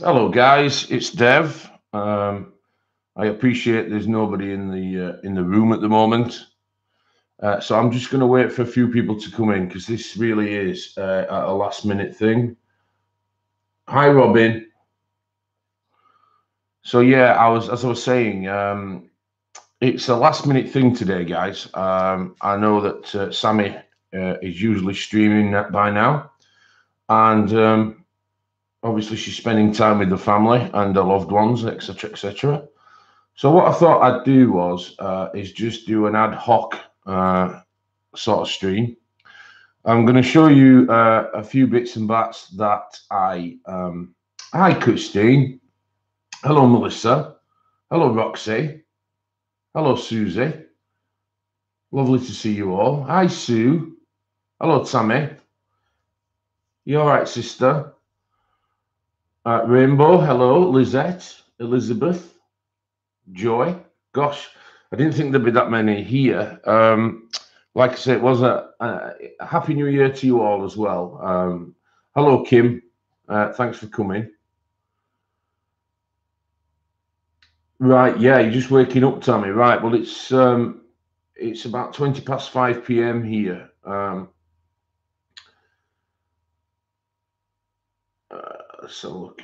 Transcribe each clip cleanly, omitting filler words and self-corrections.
Hello, guys. It's Dev. I appreciate there's nobody in the room at the moment, so I'm just going to wait for a few people to come in because this really is a last-minute thing. Hi, Robin. So yeah, as I was saying, it's a last-minute thing today, guys. I know that Sammy is usually streaming by now, and obviously she's spending time with the family and her loved ones, etc., etc. So what I thought I'd do was is just do an ad hoc sort of stream. I'm going to show you a few bits and bats that hi, Christine. Hello, Melissa. Hello, Roxy. Hello, Susie. Lovely to see you all. Hi, Sue. Hello, Tammy. You all right, sister? Rainbow. Hello, Lizette. Elizabeth. Joy. Gosh, I didn't think there'd be that many here. Like I said, it was a Happy New Year to you all as well. Hello, Kim. Thanks for coming. Right, yeah, you're just waking up, Tammy. Right, well, it's about 20 past 5 p.m. here. So look.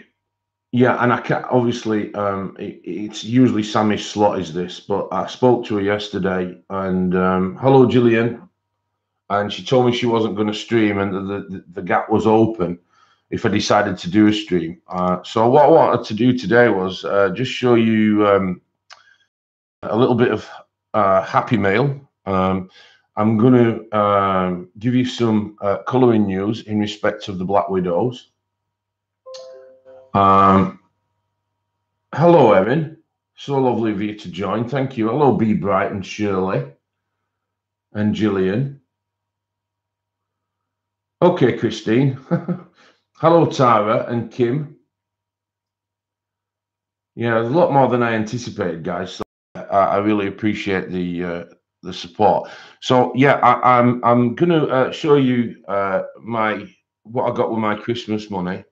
Yeah, and I can't obviously it's usually Sammy's slot is this, but I spoke to her yesterday and hello Gillian, and she told me she wasn't going to stream and the gap was open if I decided to do a stream. So what I wanted to do today was just show you a little bit of happy mail. I'm going to give you some colouring news in respect of the Black Widows. Hello, Erin. So lovely of you to join. Thank you. Hello, Be Bright and Shirley and Gillian. Okay, Christine. Hello, Tara and Kim. Yeah, there's a lot more than I anticipated, guys. So I really appreciate the support. So yeah, I'm gonna show you what I got with my Christmas money.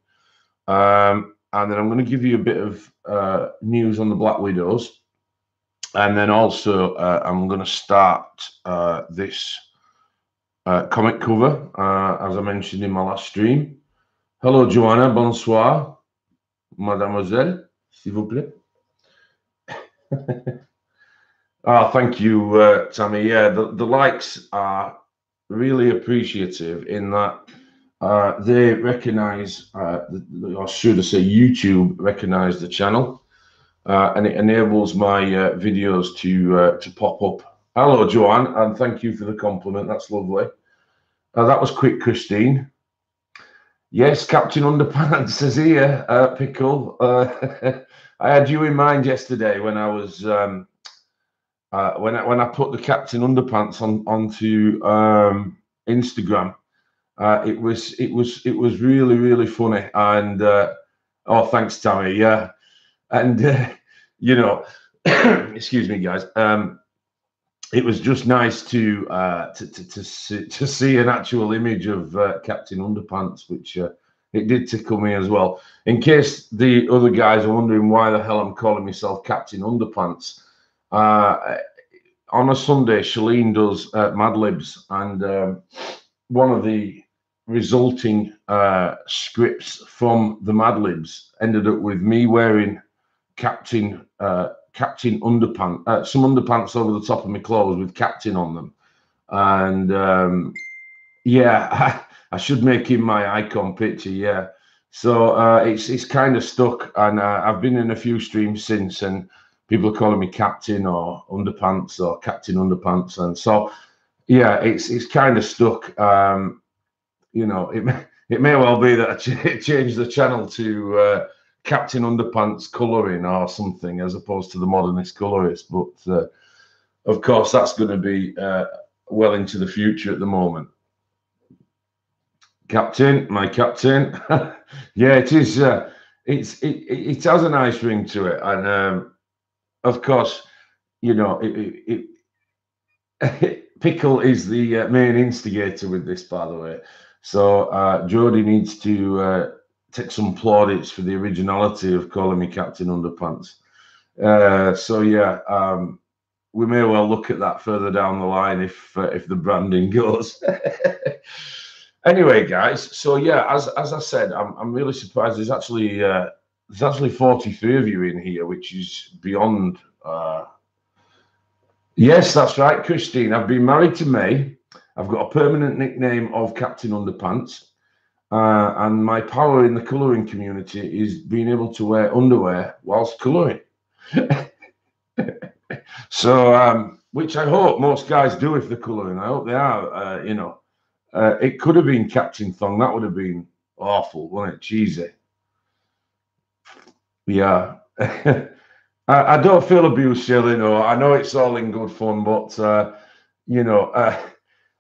And then I'm going to give you a bit of news on the Black Widows. And then also I'm going to start this comic cover, as I mentioned in my last stream. Hello, Joanna. Bonsoir. Mademoiselle, s'il vous plaît. Oh, thank you, Tammy. Yeah, the likes are really appreciative in that they recognize, or should I say, YouTube recognize the channel, and it enables my videos to pop up. Hello, Joanne, and thank you for the compliment. That's lovely. That was quick, Christine. Yes, Captain Underpants is here. Pickle. I had you in mind yesterday when I was when I put the Captain Underpants onto Instagram. It was really funny, and oh, thanks, Tammy. Yeah, and you know, excuse me, guys. It was just nice to see an actual image of Captain Underpants, which it did tickle me as well. In case the other guys are wondering why the hell I'm calling myself Captain Underpants, on a Sunday, Shalene does Mad Libs, and one of the resulting scripts from the Mad Libs ended up with me wearing Captain underpants, some underpants over the top of my clothes with Captain on them, and yeah, I should make him my icon picture. Yeah, so it's kind of stuck, and I've been in a few streams since, and people are calling me Captain or Underpants or Captain Underpants, and so yeah, it's kind of stuck. You know, it may well be that I change the channel to Captain Underpants colouring or something as opposed to the modernist colorist, but of course that's going to be well into the future at the moment. Captain, my captain. Yeah, it is. It has a nice ring to it, and of course, you know, Pickle is the main instigator with this, by the way. So Jodie needs to take some plaudits for the originality of calling me Captain Underpants. So yeah, we may well look at that further down the line if the branding goes. Anyway, guys. So yeah, as I said, I'm really surprised. There's actually 43 of you in here, which is beyond. Yes, that's right, Christine. I've been married to May. I've got a permanent nickname of Captain Underpants. And my power in the colouring community is being able to wear underwear whilst colouring. So, which I hope most guys do if they're colouring. I hope they are. It could have been Captain Thong. That would have been awful, wouldn't it? Cheesy. Yeah. I don't feel abused, Shirley. No, I know it's all in good fun, but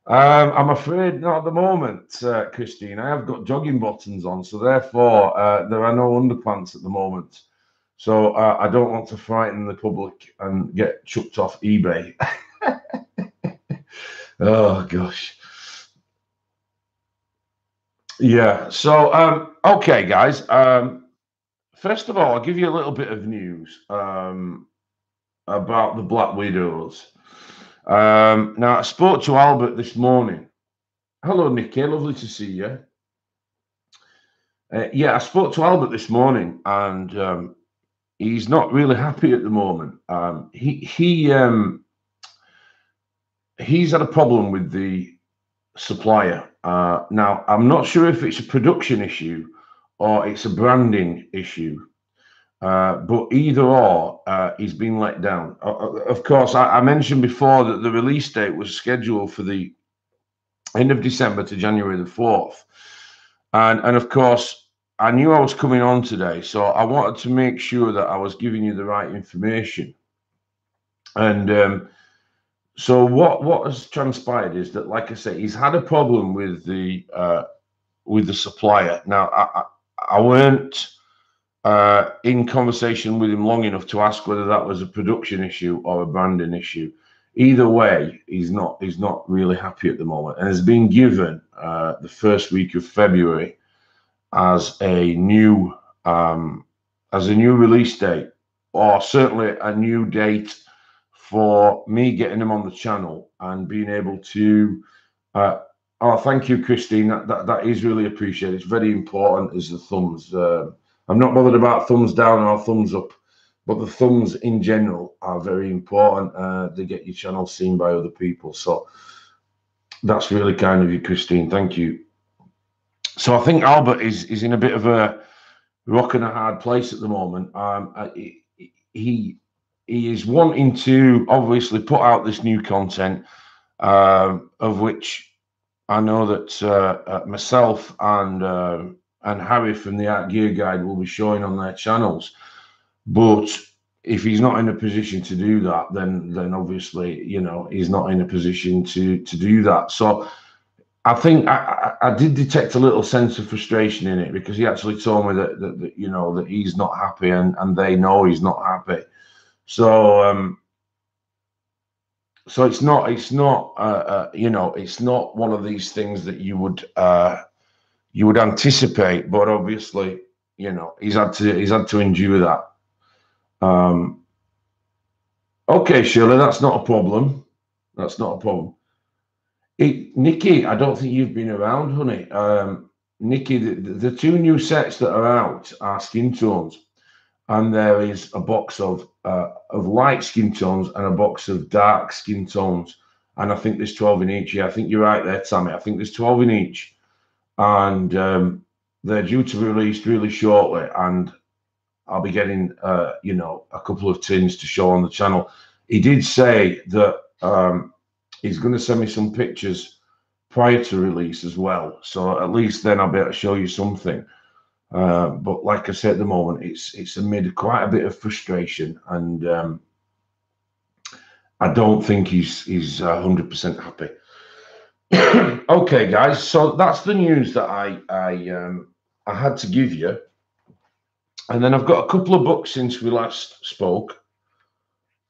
I'm afraid not at the moment, Christine. I have got jogging buttons on, so therefore there are no underpants at the moment. So I don't want to frighten the public and get chucked off eBay. Oh gosh. Yeah. So okay, guys. First of all, I'll give you a little bit of news about the Black Widows. Now, I spoke to Albert this morning. Hello, Nikki. Lovely to see you. Yeah, I spoke to Albert this morning, and he's not really happy at the moment. He's had a problem with the supplier. Now, I'm not sure if it's a production issue or it's a branding issue. But either or, he's been let down. Of course, I mentioned before that the release date was scheduled for the end of December to January the 4th. And of course, I knew I was coming on today, so I wanted to make sure that I was giving you the right information. And so what has transpired is that, like I say, he's had a problem with the supplier. Now, I weren't in conversation with him long enough to ask whether that was a production issue or a branding issue. Either way, he's not really happy at the moment, and has been given the first week of February as a new release date, or certainly a new date for me getting him on the channel and being able to. Oh, thank you, Christine. That is really appreciated. It's very important as the thumbs. I'm not bothered about thumbs down or thumbs up, but the thumbs in general are very important. They get your channel seen by other people. So that's really kind of you, Christine. Thank you. So I think Albert is in a bit of a rock and a hard place at the moment. He is wanting to obviously put out this new content, of which I know that myself and Harry from the Art Gear Guide will be showing on their channels. But if he's not in a position to do that, then obviously, he's not in a position to do that. So I think I did detect a little sense of frustration in it, because he actually told me that he's not happy, and they know he's not happy. So so it's not it's not one of these things that you would anticipate, but obviously, he's had to endure that. Okay, Shirley, that's not a problem. That's not a problem. Nikki, I don't think you've been around, honey. Nikki, the two new sets that are out are skin tones, and there is a box of light skin tones and a box of dark skin tones, and I think there's 12 in each. Yeah, I think you're right there, Tammy. I think there's 12 in each, and they're due to be released really shortly, and I'll be getting a couple of tins to show on the channel. He did say that he's going to send me some pictures prior to release as well, so at least then I'll be able to show you something. But like I said, at the moment, it's amid quite a bit of frustration, and I don't think he's 100% happy. Okay, guys, so that's the news that I had to give you. And then I've got a couple of books since we last spoke.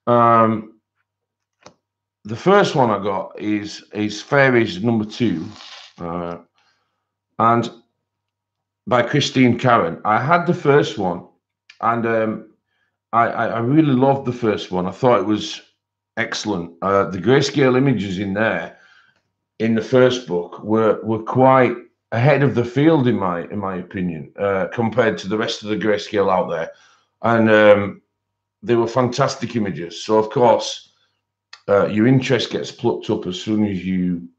The first one I got is Fairies number 2, and by Christine Karen. I had the first one, and I really loved the first one. I thought it was excellent. The grayscale images in there in the first book were quite ahead of the field in my opinion, compared to the rest of the grayscale out there, and they were fantastic images. So of course, your interest gets plucked up as soon as you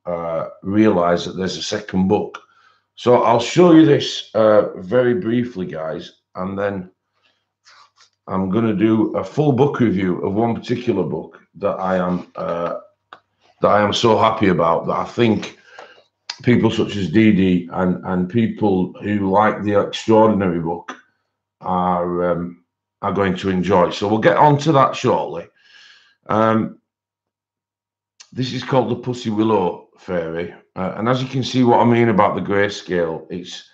realize that there's a second book. So I'll show you this very briefly, guys, and then I'm going to do a full book review of one particular book that I am so happy about, that I think people such as Dee and people who like the extraordinary book are going to enjoy. So we'll get on to that shortly. This is called the Pussy Willow Fairy, and as you can see, what I mean about the grayscale, it's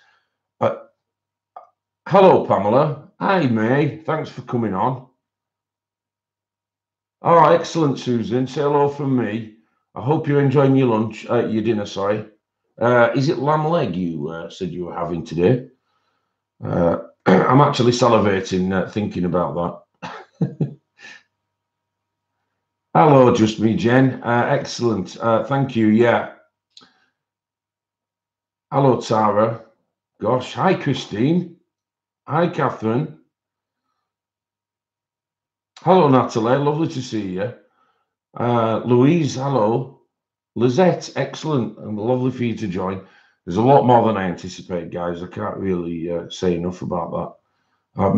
hello Pamela. Hi May, thanks for coming on. Oh, excellent, Susan. Say hello from me. I hope you're enjoying your lunch, your dinner, sorry. Is it lamb leg you said you were having today? I'm actually salivating thinking about that. Hello, just me, Jen. Excellent. Thank you. Yeah. Hello, Tara. Gosh. Hi, Christine. Hi, Catherine. Hello, Natalie. Lovely to see you. Louise, hello. Lizette, excellent. And lovely for you to join. There's a lot more than I anticipate, guys. I can't really say enough about that.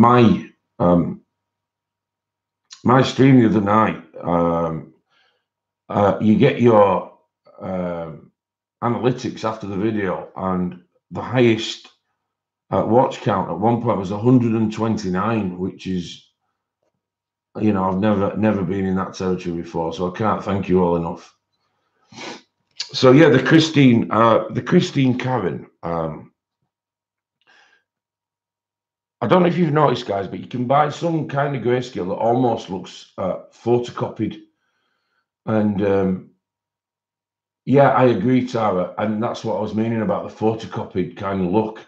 My stream the other night, you get your analytics after the video, and the highest watch count at one point was 129, which is, you know, I've never been in that territory before, so I can't thank you all enough. So yeah, the Christine Karen. I don't know if you've noticed, guys, but you can buy some kind of grayscale that almost looks photocopied, and yeah, I agree, Tara, and that's what I was meaning about the photocopied kind of look.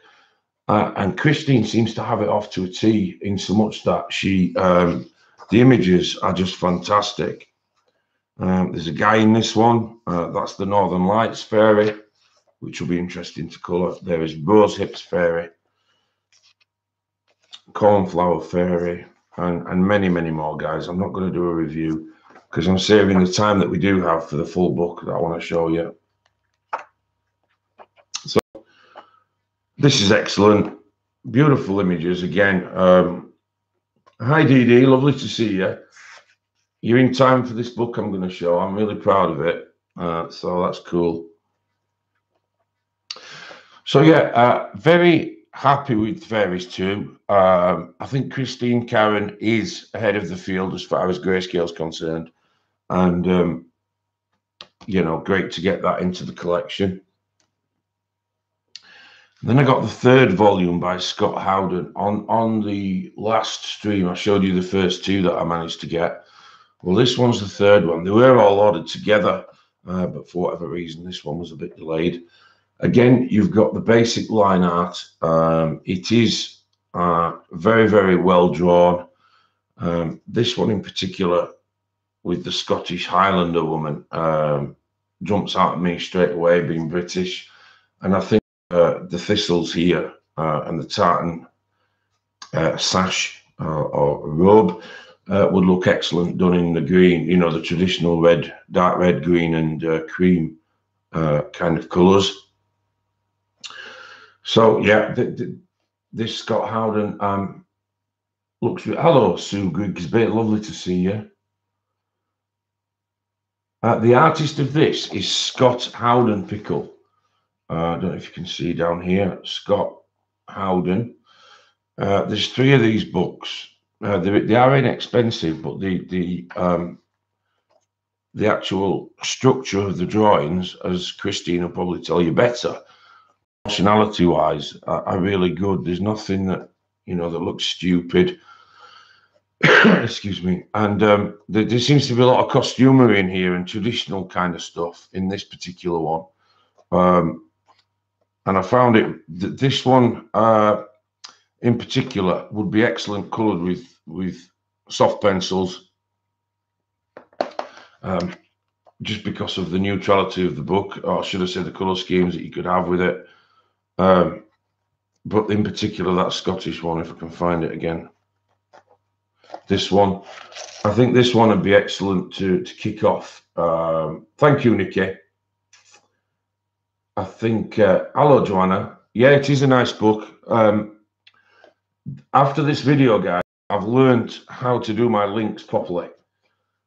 And Christine seems to have it off to a T, in so much that she, the images are just fantastic. There's a guy in this one. That's the Northern Lights fairy, which will be interesting to colour. There is Rose Hips fairy, Cornflower fairy, and many, many more, guys. I'm not going to do a review because I'm saving the time that we do have for the full book that I want to show you. So this is excellent. Beautiful images again. Hi, Dee, lovely to see you. You're in time for this book I'm going to show. I'm really proud of it. So that's cool. So yeah, very happy with Fairies 2. I think Christine Karen is ahead of the field as far as grayscale is concerned. And, you know, great to get that into the collection. Then I got the third volume by Scott Howden. On the last stream, I showed you the first two that I managed to get. Well, this one's the third one. They were all ordered together, but for whatever reason, this one was a bit delayed. Again, you've got the basic line art. It is very, very well drawn. This one in particular, with the Scottish Highlander woman, jumps out at me straight away, being British. And I think the thistles here and the tartan sash or robe would look excellent done in the green, you know, the traditional red, dark red, green and cream kind of colours. So yeah, this Scott Howden looks. Hello, Sue Grigsby, lovely to see you. The artist of this is Scott Howden Pickle. I don't know if you can see down here, Scott Howden. There's 3 of these books. They are inexpensive, but the actual structure of the drawings, as Christine will probably tell you better, functionality wise, are really good. There's nothing that, you know, that looks stupid. Excuse me. And there seems to be a lot of costumery in here and traditional kind of stuff in this particular one. and I found this one in particular would be excellent coloured with soft pencils, just because of the neutrality of the book, or should I say the colour schemes that you could have with it. But in particular, that Scottish one, if I can find it again. This one, I think this one would be excellent to kick off. Thank you, Nikki. I think, hello, Joanna. Yeah, it is a nice book. After this video, guys, I've learned how to do my links properly.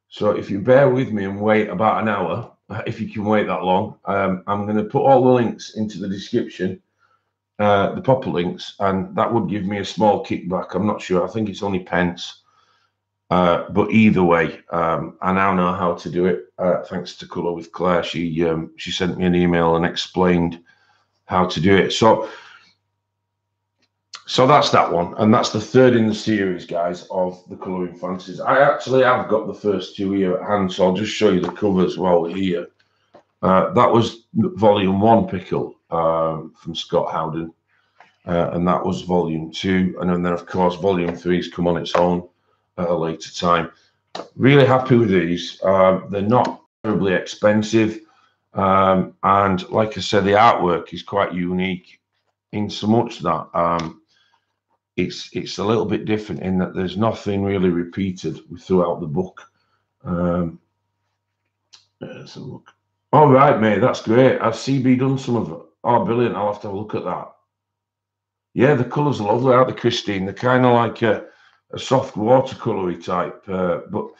So if you bear with me and wait about an hour, if you can wait that long, I'm going to put all the links into the description, the proper links, and that would give me a small kickback. I'm not sure. I think it's only pence. But either way, I now know how to do it. Thanks to Colour with Claire, she sent me an email and explained how to do it. So that's that one, and that's the third in the series, guys, of the colouring fantasies. I actually have got the first two here at hand, so I'll just show you the covers while we're here. That was volume 1, Pickle, from Scott Howden, and that was volume 2, and then of course volume 3's come on its own at a later time. Really happy with these. They're not terribly expensive, and like I said, the artwork is quite unique in so much that it's a little bit different in that there's nothing really repeated throughout the book. Let's have a look. All right, mate, that's great. I've CB done some of it. Oh, brilliant. I'll have to have a look at that. Yeah, the colours are lovely, aren't they, Christine? They're kind of like a soft watercolory type, but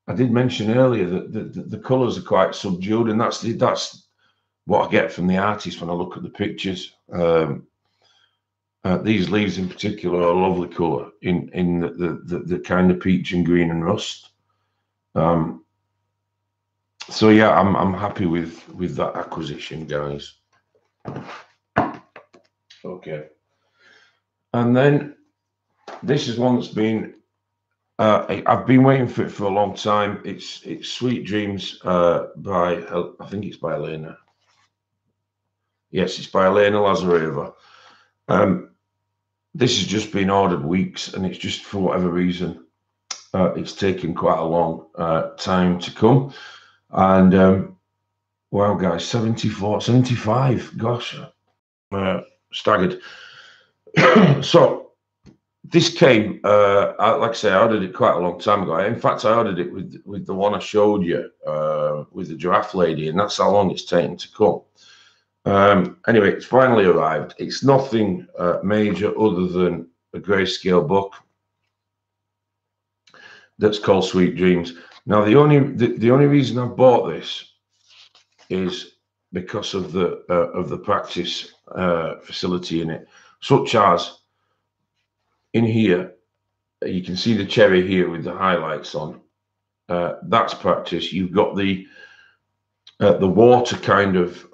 I did mention earlier that the colours are quite subdued, and that's what I get from the artist when I look at the pictures. These leaves in particular are a lovely colour in the kind of peach and green and rust. So yeah, I'm happy with that acquisition, guys. Okay, and then this is one that's been I've been waiting for it for a long time. It's Sweet Dreams by I think it's by Elena. Yes, it's by Elena Lazareva. This has just been ordered weeks, and it's just for whatever reason it's taken quite a long time to come. And wow, guys, 74, 75. Gosh, staggered. So this came, like I say, I ordered it quite a long time ago. In fact, I ordered it with the one I showed you, with the giraffe lady, and that's how long it's taken to come. Anyway, it's finally arrived. It's nothing major other than a grayscale book that's called Sweet Dreams. Now, the only reason I bought this is because of the practice facility in it, such as in here. You can see the cherry here with the highlights on. That's practice. You've got the water kind of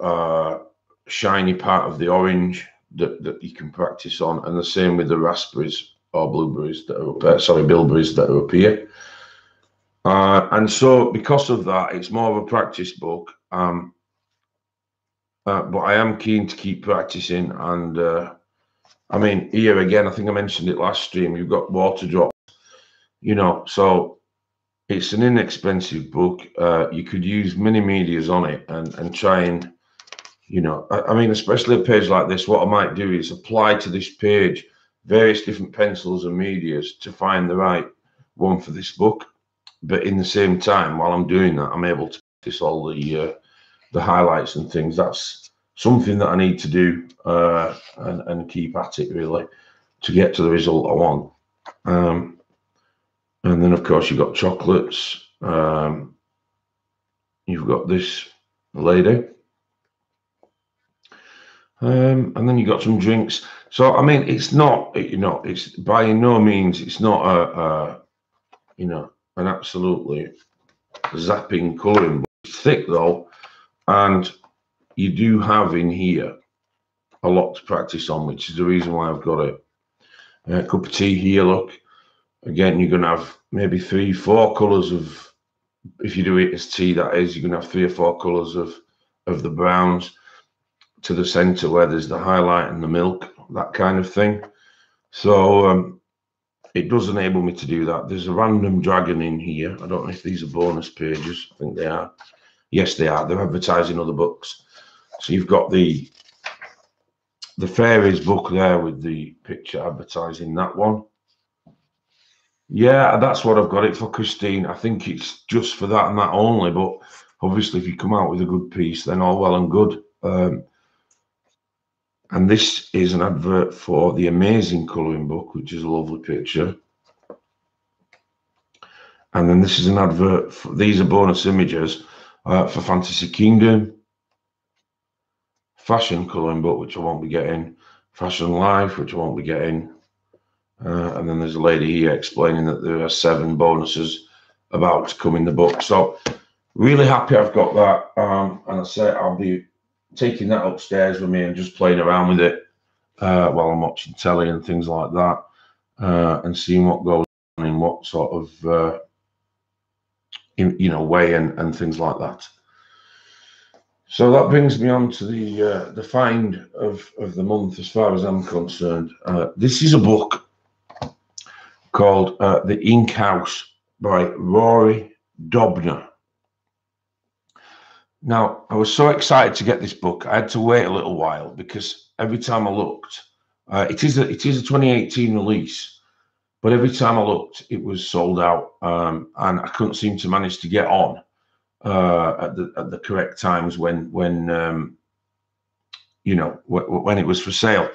shiny part of the orange that you can practice on, and the same with the raspberries or blueberries that are bilberries that are up here. And so because of that, it's more of a practice book. But I am keen to keep practicing, and I mean, here again, I think I mentioned it last stream, you've got water drops, you know, so it's an inexpensive book. You could use many medias on it and try and, you know, I mean, especially a page like this, what I might do is apply to this page various different pencils and medias to find the right one for this book. But in the same time, while I'm doing that, I'm able to practice all the highlights and things. That's something that I need to do and keep at it, really, to get to the result I want. And then, of course, you've got chocolates. You've got this lady. And then you've got some drinks. So, I mean, it's not, you know, it's by no means, it's not you know, an absolutely zapping colouring book. It's thick, though, and you do have in here a lot to practice on, which is the reason why I've got it. A cup of tea here, look. Again, you're going to have maybe 3-4 colours of, if you do it as tea, that is, you're going to have 3 or 4 colours of the browns. to the center where there's the highlight and the milk, that kind of thing. So it does enable me to do that. There's a random dragon in here. I don't know if these are bonus pages. I think they are. Yes, they are. They're advertising other books. So you've got the fairies book there with the picture advertising that one. Yeah, that's what I've got it for, Christine. I think it's just for that and that only, but obviously if you come out with a good piece, then all well and good. And this is an advert for the amazing colouring book, which is a lovely picture. And then this is an advert for, these are bonus images for Fantasy Kingdom, Fashion colouring book, which I won't be getting, Fashion Life, which I won't be getting. And then there's a lady here explaining that there are 7 bonuses about to come in the book. So really happy I've got that. And I say I'll be taking that upstairs with me and just playing around with it while I'm watching telly and things like that, and seeing what goes on in what sort of way and things like that. So that brings me on to the find of the month as far as I'm concerned. This is a book called The Ink House by Rory Dobner. Now, I was so excited to get this book. I had to wait a little while because every time I looked, it is a 2018 release, but every time I looked, it was sold out, and I couldn't seem to manage to get on at the correct times when it was for sale.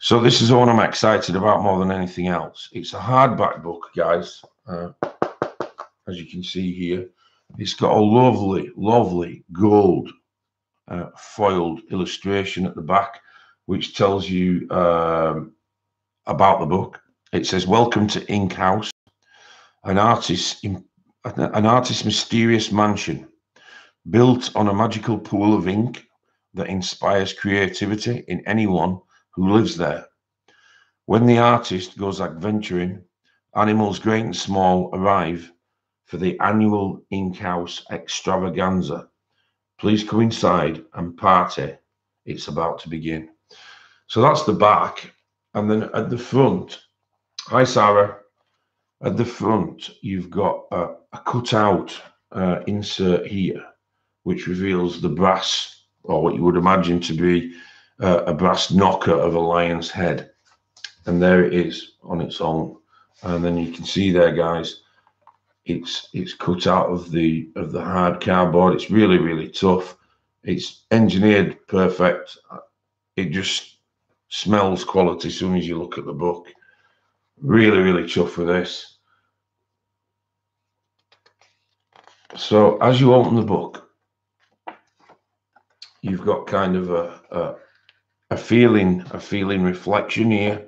So this is the one I'm excited about more than anything else. It's a hardback book, guys, as you can see here. It's got a lovely gold foiled illustration at the back, which tells you about the book. It says, "Welcome to Ink House, an artist's mysterious mansion built on a magical pool of ink that inspires creativity in anyone who lives there. When the artist goes adventuring, animals great and small arrive for the annual Ink House extravaganza. Please come inside and party. It's about to begin." So that's the back. And then at the front, hi Sarah, at the front you've got a cutout insert here, which reveals the brass, or what you would imagine to be a brass knocker of a lion's head. And there it is on its own. And then you can see there, guys, it's cut out of the hard cardboard. It's really tough. It's engineered perfect. It just smells quality as soon as you look at the book. Really chuffed with this. So as you open the book, you've got kind of a feeling reflection here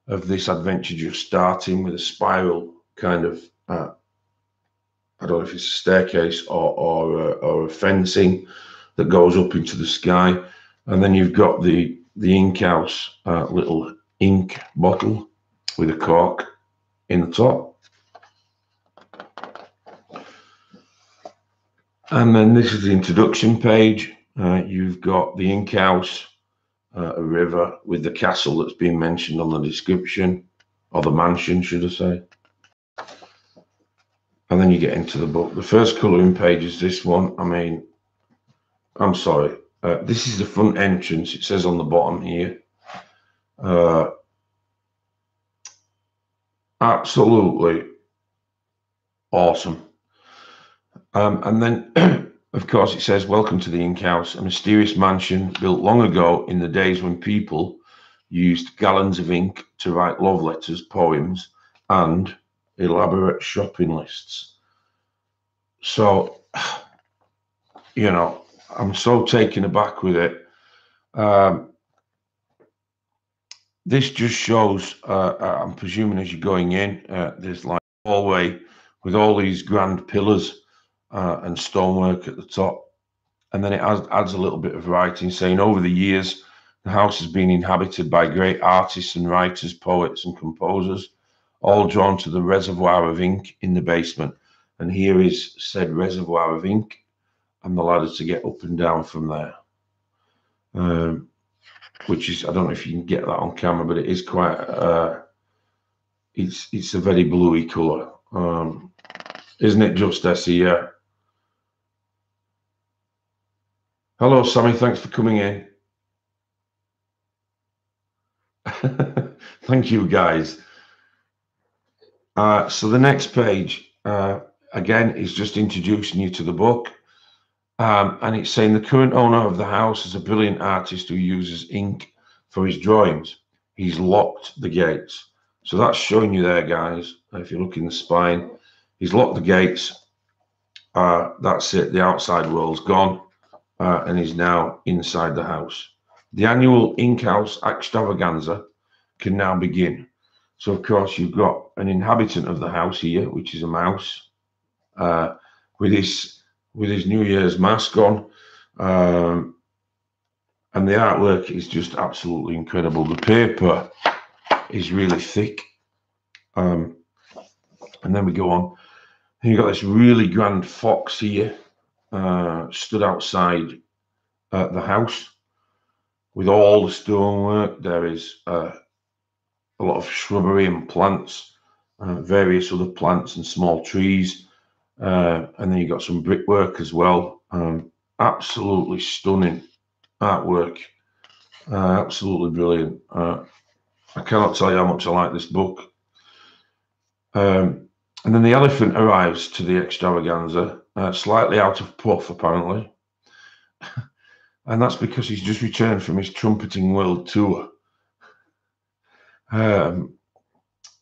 of this adventure just starting with a spiral kind of I don't know if it's a staircase or a fencing that goes up into the sky. And then you've got the Ink House little ink bottle with a cork in the top. And then this is the introduction page. You've got the Ink House, a river with the castle that's been mentioned on the description, or the mansion, should I say. And then you get into the book. The first colouring page is this one. I mean, I'm sorry. This is the front entrance. It says on the bottom here. Absolutely awesome. And then, of course, it says, "Welcome to the Ink House, a mysterious mansion built long ago in the days when people used gallons of ink to write love letters, poems, and elaborate shopping lists." So, I'm so taken aback with it. This just shows, I'm presuming as you're going in, there's like a hallway with all these grand pillars and stonework at the top. And then it adds a little bit of writing saying, "Over the years, the house has been inhabited by great artists and writers, poets and composers, all drawn to the reservoir of ink in the basement. And here is said reservoir of ink and the ladder to get up and down from there." which is, I don't know if you can get that on camera, but it is quite, it's a very bluey colour. Isn't it just, Essie? Yeah. Hello, Sammy. Thanks for coming in. Thank you, guys. So the next page, again, is just introducing you to the book. And it's saying the current owner of the house is a brilliant artist who uses ink for his drawings. He's locked the gates. So that's showing you there, guys. If you look in the spine, he's locked the gates. That's it. The outside world's gone. And he's now inside the house. The annual Ink House extravaganza can now begin. So, of course, you've got an inhabitant of the house here, which is a mouse, with his New Year's mask on. And the artwork is just absolutely incredible. The paper is really thick. And then we go on. And you've got this really grand fox here, stood outside the house with all the stonework. There is a lot of shrubbery and plants, various other plants and small trees. And then you've got some brickwork as well. Absolutely stunning artwork. Absolutely brilliant. I cannot tell you how much I like this book. And then the elephant arrives to the extravaganza, slightly out of puff, apparently. And that's because he's just returned from his trumpeting world tour.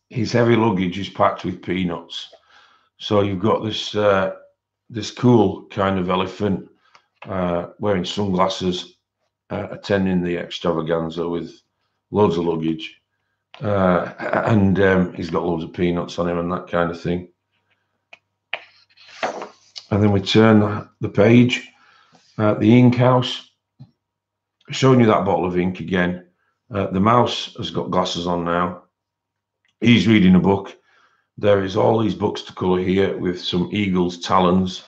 His heavy luggage is packed with peanuts. So you've got this this cool kind of elephant wearing sunglasses, attending the extravaganza with loads of luggage. And he's got loads of peanuts on him and that kind of thing. And then we turn the page. The ink house, showing you that bottle of ink again. The mouse has got glasses on now. He's reading a book. There is all these books to colour here with some eagle's talons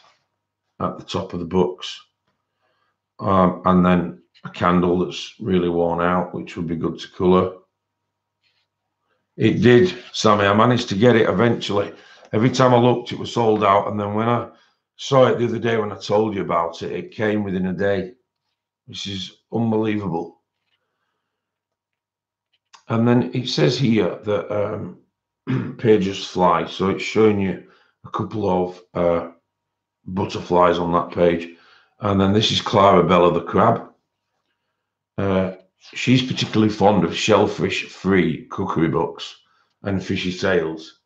at the top of the books. And then a candle that's really worn out, which would be good to colour. It did, Sammy. I managed to get it eventually. Every time I looked, it was sold out. And then when I saw it the other day when I told you about it, it came within a day, which is unbelievable. And then it says here that pages fly. So it's showing you a couple of butterflies on that page. And then this is Clarabella the crab. She's particularly fond of shellfish-free cookery books and fishy tales.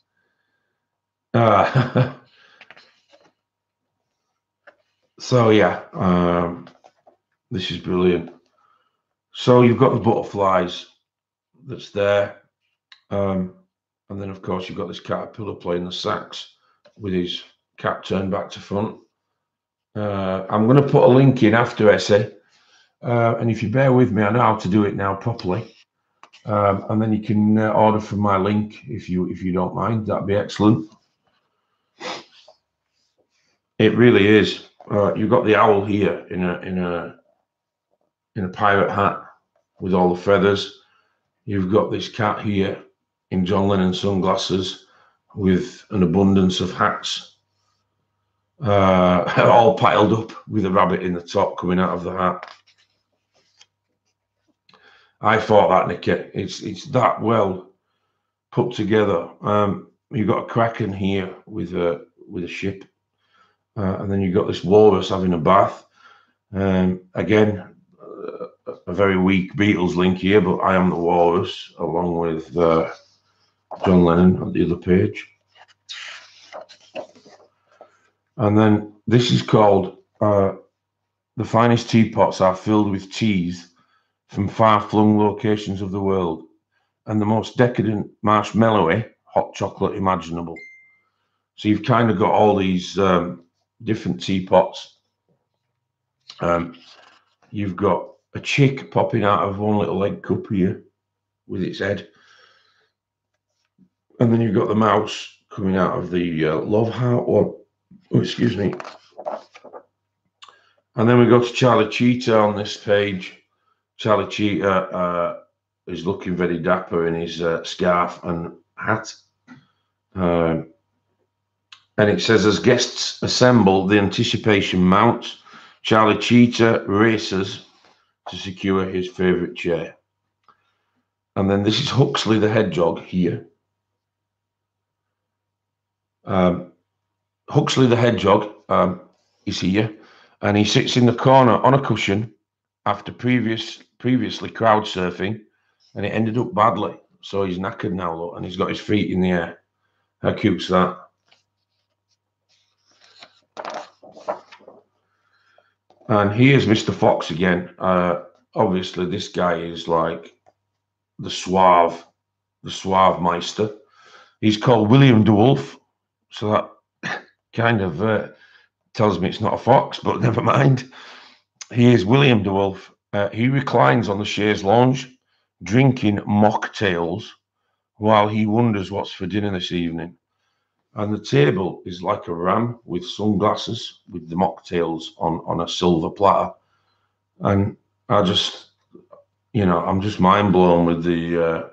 So yeah, this is brilliant. So you've got the butterflies that's there. And then, of course, you've got this caterpillar playing the sax with his cap turned back to front. I'm going to put a link in after essay. And if you bear with me, I know how to do it now properly. And then you can order from my link if you don't mind. That'd be excellent. It really is. You've got the owl here in a pirate hat with all the feathers. You've got this cat here in John Lennon sunglasses with an abundance of hats, all piled up with a rabbit in the top coming out of the hat. I thought that, Nicky. It's that well put together. You've got a kraken here with a ship, and then you've got this walrus having a bath. Again, a very weak Beatles link here, but I am the walrus along with John Lennon on the other page. And then this is called The Finest Teapots Are Filled with Teas from Far-Flung Locations of the World and the most decadent marshmallowy hot chocolate imaginable. So you've kind of got all these different teapots. You've got a chick popping out of one little egg cup here with its head. And then you've got the mouse coming out of the love heart one. Oh, excuse me. And then we go to Charlie Cheetah on this page. Charlie Cheetah is looking very dapper in his scarf and hat. And it says, as guests assemble, the anticipation mounts. Charlie Cheetah races to secure his favourite chair. And then this is Huxley the Hedgehog here. Huxley the Hedgehog is here, and he sits in the corner on a cushion after previously crowd surfing, and it ended up badly. So he's knackered now, look, and he's got his feet in the air. How cute's that? And here's Mr. Fox again. Obviously, this guy is like the suave Meister. He's called William DeWolf, so that kind of tells me it's not a fox, but never mind. He is William DeWolf. He reclines on the chaise lounge, drinking mocktails, while he wonders what's for dinner this evening. And the table is like a ram with sunglasses, with the mocktails on a silver platter. And I just, I'm just mind blown with the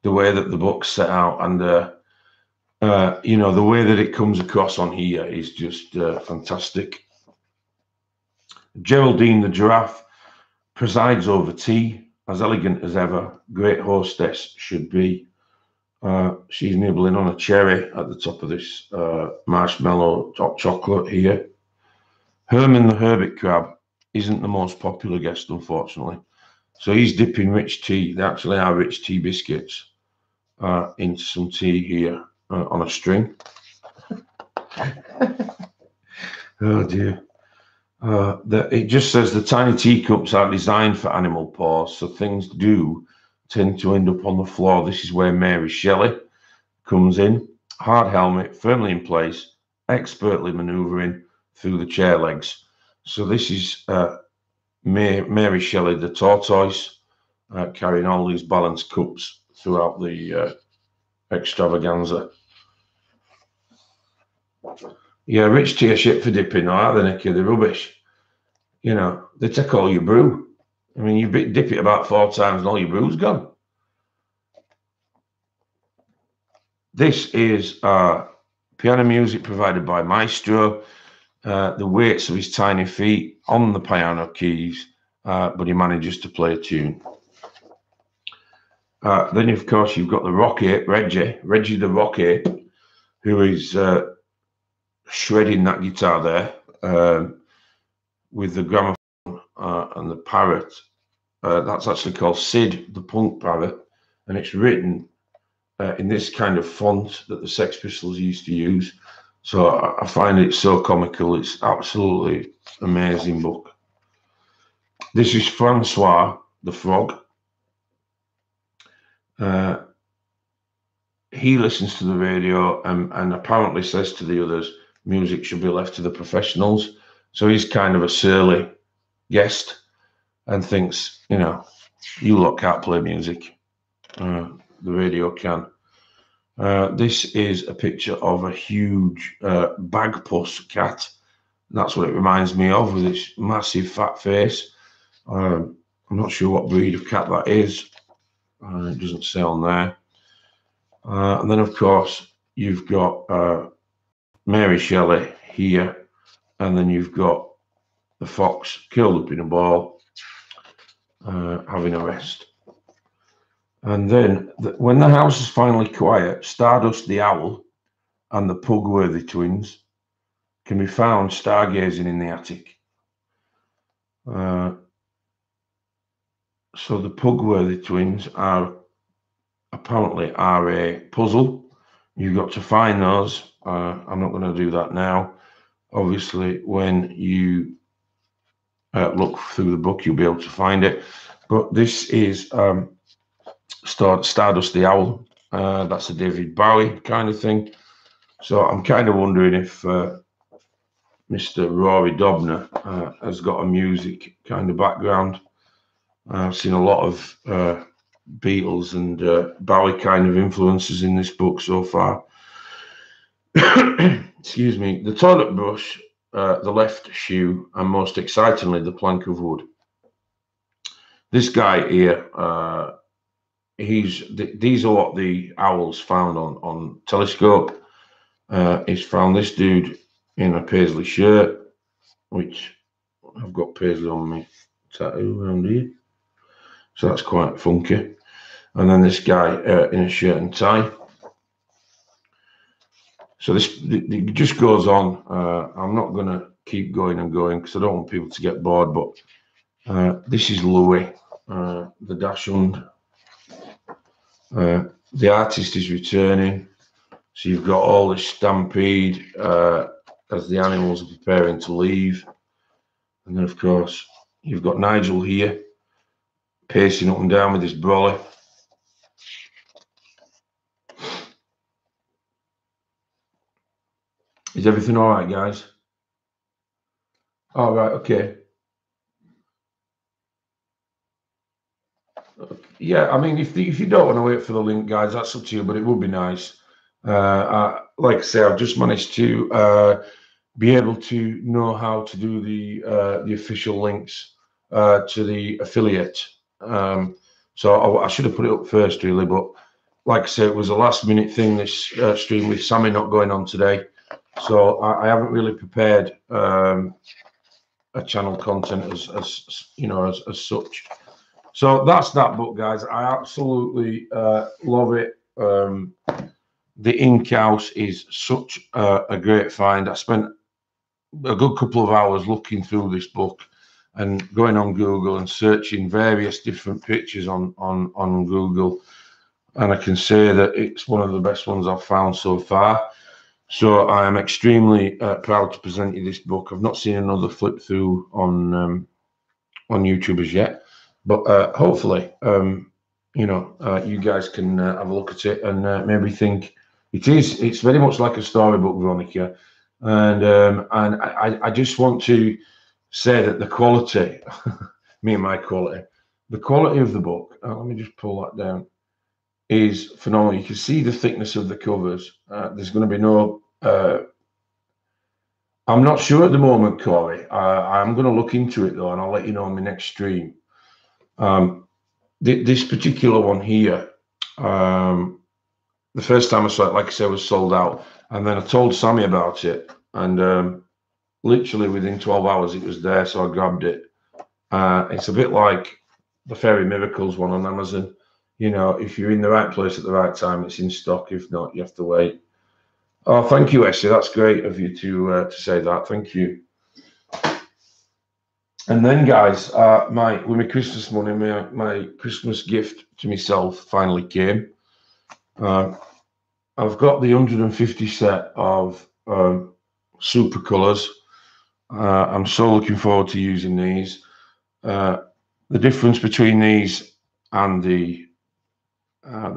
way that the book's set out, and the way that it comes across on here is just fantastic. Geraldine the giraffe presides over tea, as elegant as ever. Great hostess should be. She's nibbling on a cherry at the top of this marshmallow hot chocolate here. Herman the hermit crab isn't the most popular guest, unfortunately. So he's dipping rich tea. They actually are rich tea biscuits into some tea here on a string. Oh dear. It just says the tiny teacups are designed for animal paws, so things do tend to end up on the floor. This is where Mary Shelley comes in. Hard helmet, firmly in place, expertly manoeuvring through the chair legs. So this is Mary Shelley, the tortoise, carrying all these balanced cups throughout the extravaganza. Yeah, rich tea are shit for dipping, aren't they, Nicky? They're rubbish. They take all your brew. I mean, you dip it about 4 times and all your brew's gone. This is piano music provided by Maestro. The weights of his tiny feet on the piano keys, but he manages to play a tune. Then, of course, you've got the rock ape, Reggie the rock ape, who is shredding that guitar there with the gramophone and the parrot. That's actually called Sid the punk parrot, and it's written in this kind of font that the Sex Pistols used to use. So I find it so comical. It's absolutely amazing book. This is Francois the frog. He listens to the radio and apparently says to the others, music should be left to the professionals. So he's kind of a surly guest and thinks, you lot can't play music. The radio can. This is a picture of a huge bagpuss cat. That's what it reminds me of, with its massive fat face. I'm not sure what breed of cat that is. It doesn't say on there. And then, of course, you've got Mary Shelley here, and then you've got the fox curled up in a ball, having a rest. And then, when the house is finally quiet, Stardust the owl and the Pugworthy twins can be found stargazing in the attic. So the Pugworthy twins are apparently a puzzle. You've got to find those. I'm not going to do that now. Obviously, when you look through the book, you'll be able to find it. But this is Stardust the Owl. That's a David Bowie kind of thing. So I'm kind of wondering if Mr. Rory Dobner has got a music kind of background. I've seen a lot of Beatles and Bowie kind of influences in this book so far. Excuse me. The toilet brush, the left shoe, and most excitingly, the plank of wood. This guy here, these are what the owls found on telescope. He's found this dude in a paisley shirt, which I've got paisley on me tattoo around here, so that's quite funky. And then this guy in a shirt and tie. So it just goes on. I'm not going to keep going and going because I don't want people to get bored. But this is Louis, the Dachshund. The artist is returning. So you've got all this stampede as the animals are preparing to leave. And then, of course, you've got Nigel here, pacing up and down with his brolly. Is everything all right, guys? All right, okay. Yeah, I mean, if you don't want to wait for the link, guys, that's up to you, but it would be nice. Like I say, I've just managed to be able to know how to do the official links to the affiliate. So I should have put it up first, really, but like I say, it was a last minute thing, this stream with Sammy not going on today. So I haven't really prepared a channel content as you know, as such. So that's that book, guys. I absolutely love it. The Ink House is such a great find. I spent a good couple of hours looking through this book and going on Google and searching various different pictures on Google, and I can say that it's one of the best ones I've found so far. So I am extremely proud to present you this book. I've not seen another flip through on YouTube as yet, but hopefully, you know, you guys can have a look at it and maybe think it's very much like a storybook, Veronica, and I just want to say that the quality, me and my quality, the quality of the book. Let me just pull that down. Is phenomenal. You can see the thickness of the covers. There's going to be no. I'm not sure at the moment, Corey. I'm going to look into it though, and I'll let you know on my next stream. This particular one here, the first time I saw it, like I said, was sold out, and then I told Sammy about it, and literally within 12 hours it was there, so I grabbed it. It's a bit like the Fairy Miracles one on Amazon. You know, if you're in the right place at the right time, it's in stock. If not, you have to wait. Oh, thank you, Essie. That's great of you to say that. Thank you. And then, guys, with my Christmas money, my Christmas gift to myself finally came. I've got the 150 set of Supracolors. I'm so looking forward to using these. The difference between these and the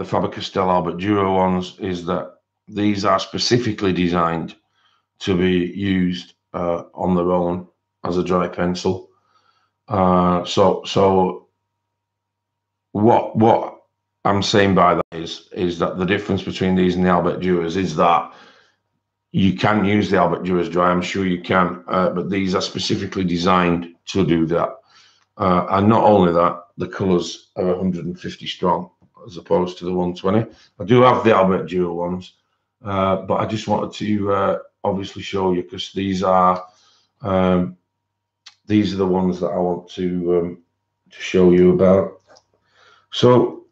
Faber-Castell Albert Duro ones is that these are specifically designed to be used on their own as a dry pencil. So what I'm saying by that is that the difference between these and the Albert Duras is that you can use the Albert Duras dry. I'm sure you can, but these are specifically designed to do that. And not only that, the colours are 150 strong as opposed to the 120. I do have the Albert Dura ones, but I just wanted to obviously show you because these are the ones that I want to show you about. So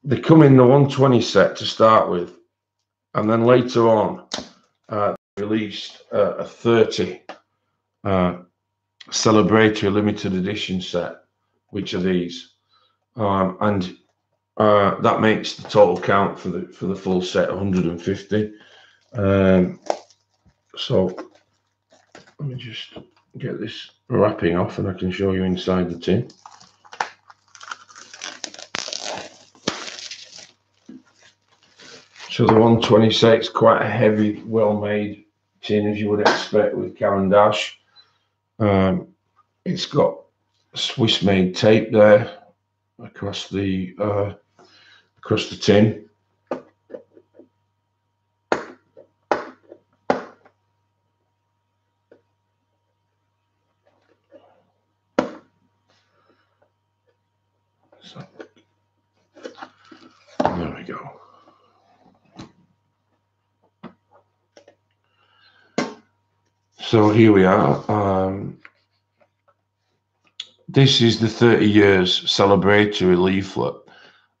they come in the 120 set to start with, and then later on released a 30 celebratory limited edition set, which are these, and that makes the total count for the full set 150. So let me just get this wrapping off, and I can show you inside the tin. So the 120 set is quite a heavy, well-made tin, as you would expect with Caran d'Ache. It's got Swiss-made tape there across the tin. So there we go. So here we are. This is the 30 years celebratory leaflet,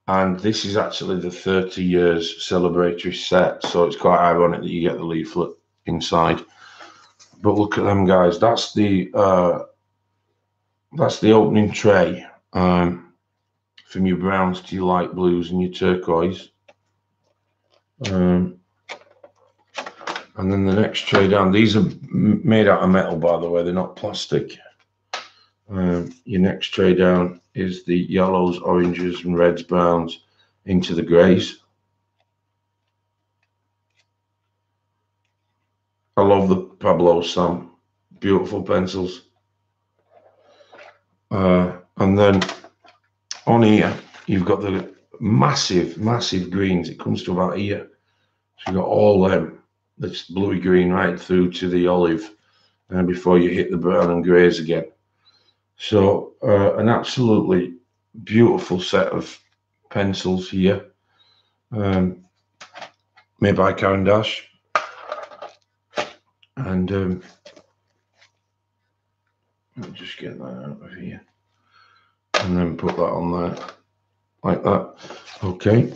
and this is actually the 30 years celebratory set. So it's quite ironic that you get the leaflet inside. But look at them, guys. That's the opening tray. From your browns to your light blues and your turquoise. And then the next tray down, these are made out of metal, by the way, they're not plastic. Your next tray down is the yellows, oranges and reds, browns into the greys. I love the Pablo Sam, beautiful pencils. And then on here, you've got the massive, massive greens. It comes to about here. So you've got all them, this bluey green right through to the olive, and before you hit the brown and greys again. So an absolutely beautiful set of pencils here, made by Caran d'Ache. And let me just get that out of here and then put that on there like that. Okay.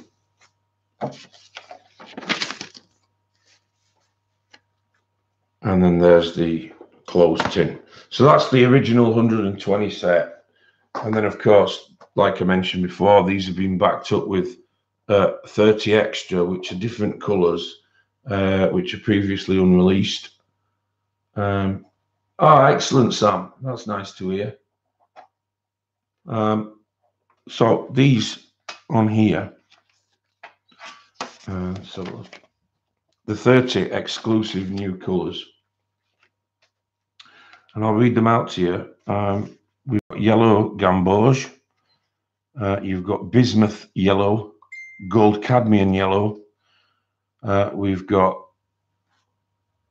And then there's the closed tin. So that's the original 120 set. And then, of course, like I mentioned before, these have been backed up with 30 extra, which are different colours, which are previously unreleased. Oh, excellent, Sam. That's nice to hear. So these on here, so the 30 exclusive new colours, and I'll read them out to you. We've got yellow gamboge, you've got bismuth yellow, gold cadmium yellow, we've got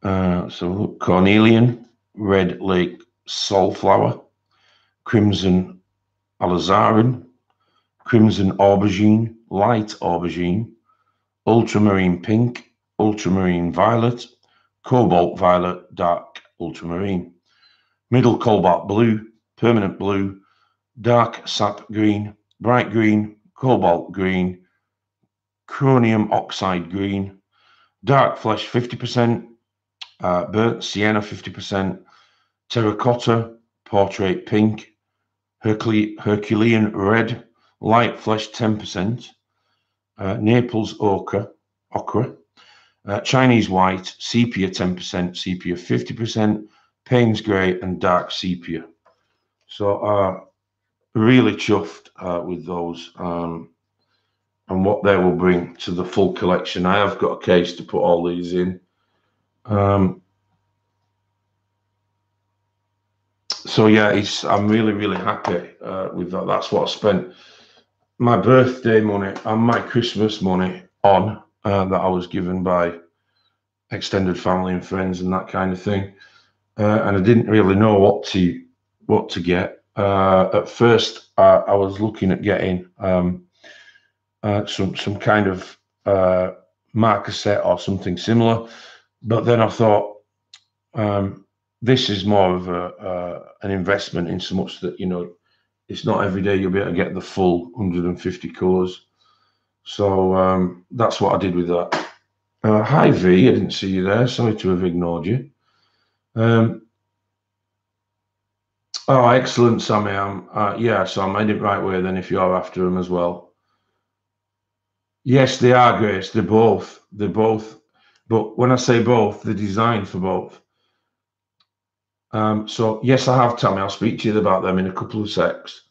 cornelian, red lake soulflower, crimson alizarin, crimson aubergine, light aubergine, ultramarine pink, ultramarine violet, cobalt violet, dark ultramarine, middle cobalt blue, permanent blue, dark sap green, bright green, cobalt green, chromium oxide green, dark flesh 50%, burnt sienna 50%, terracotta, portrait pink, Herculean red, light flesh 10%, Naples ochre, Chinese white, sepia 10%, sepia 50%, Payne's grey and dark sepia. So really chuffed with those and what they will bring to the full collection. I have got a case to put all these in. So yeah, I'm really, really happy with that. That's what I spent my birthday money and my Christmas money on, that I was given by extended family and friends and that kind of thing. And I didn't really know what to get. At first, I was looking at getting some kind of marker set or something similar, but then I thought this is more of an investment, in so much that, you know, it's not every day you'll be able to get the full 150 colours. So that's what I did with that. Hi V, I didn't see you there. Sorry to have ignored you. Oh, excellent, Sammy. Yeah, so I made it right way then if you're after them as well. Yes, they are, Grace. They're both. They're both. But when I say both, they're designed for both. So yes, I have, Tammy. I'll speak to you about them in a couple of secs.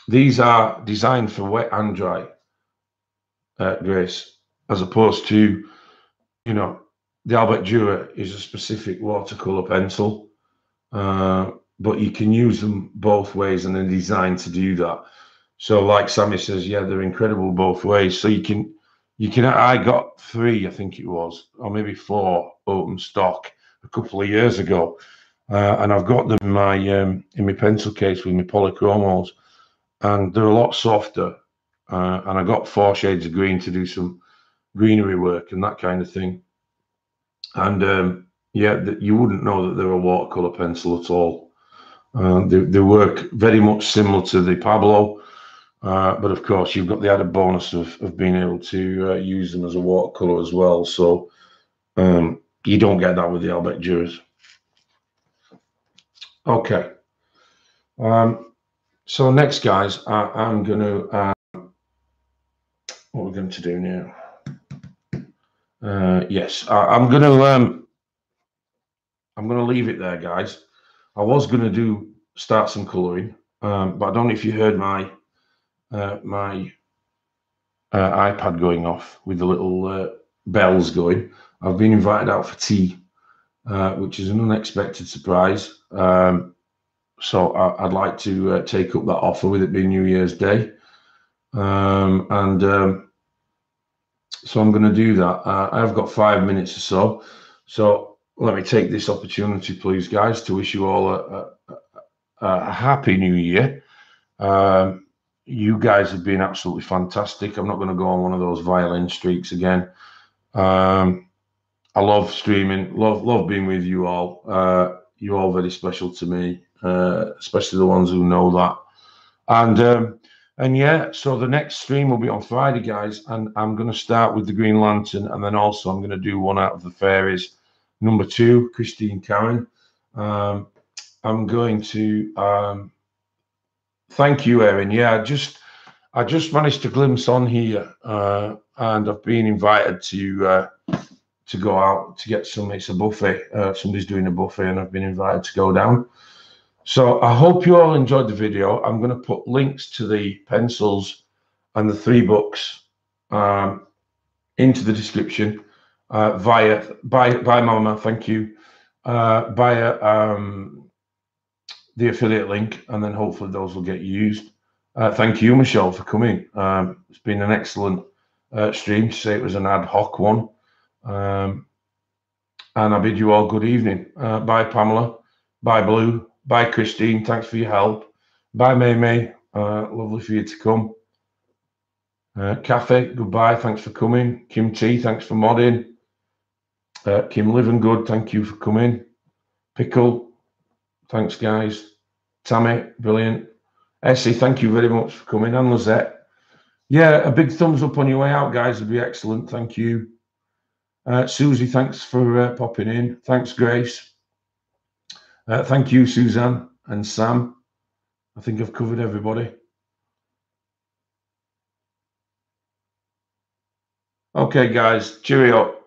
These are designed for wet and dry, Grace, as opposed to, you know, the Albert Dürer is a specific watercolor pencil, but you can use them both ways, and they're designed to do that. So like Sammy says, yeah, they're incredible both ways. So you can, I got 3, I think it was, or maybe 4 open stock a couple of years ago. and I've got them in my pencil case with my polychromos, and they're a lot softer. And I got 4 shades of green to do some greenery work and that kind of thing. And yeah, you wouldn't know that they're a watercolor pencil at all. They work very much similar to the Pablo, but of course you've got the added bonus of being able to use them as a watercolor as well. So you don't get that with the Albecturas. Okay. So next, guys, I'm going to what we're going to do now. Yes, I'm going to leave it there, guys. I was going to start some colouring, but I don't know if you heard my iPad going off with the little bells going. I've been invited out for tea, which is an unexpected surprise. So I'd like to take up that offer with it being New Year's Day. So I'm going to do that. I've got 5 minutes or so. So let me take this opportunity, please, guys, to wish you all a happy New Year. You guys have been absolutely fantastic. I'm not going to go on one of those violin streaks again. I love streaming, love being with you all. You're all very special to me, especially the ones who know that. And yeah, so the next stream will be on Friday, guys, and I'm going to start with the Green Lantern, and then also I'm going to do one out of the fairies, number 2, Christine Karen. I'm going to thank you, Erin. Yeah, I just managed to glimpse on here, and I've been invited to go out to get some. It's a buffet. Somebody's doing a buffet, and I've been invited to go down. So I hope you all enjoyed the video. I'm going to put links to the pencils and the 3 books into the description via Mama, thank you, via the affiliate link, and then hopefully those will get used. Thank you, Michelle, for coming. It's been an excellent stream. To say it was an ad hoc one. And I bid you all good evening. Bye, Pamela. Bye, Blue. Bye, Christine. Thanks for your help. Bye, May. Lovely for you to come. Kathy, goodbye. Thanks for coming. Kim T, thanks for modding. Kim Living Good, thank you for coming. Pickle, thanks, guys. Tammy, brilliant. Essie, thank you very much for coming. And Lizette. Yeah, a big thumbs up on your way out, guys, would be excellent. Thank you. Susie, thanks for popping in. Thanks, Grace. Thank you, Suzanne and Sam. I think I've covered everybody. Okay, guys, cheerio.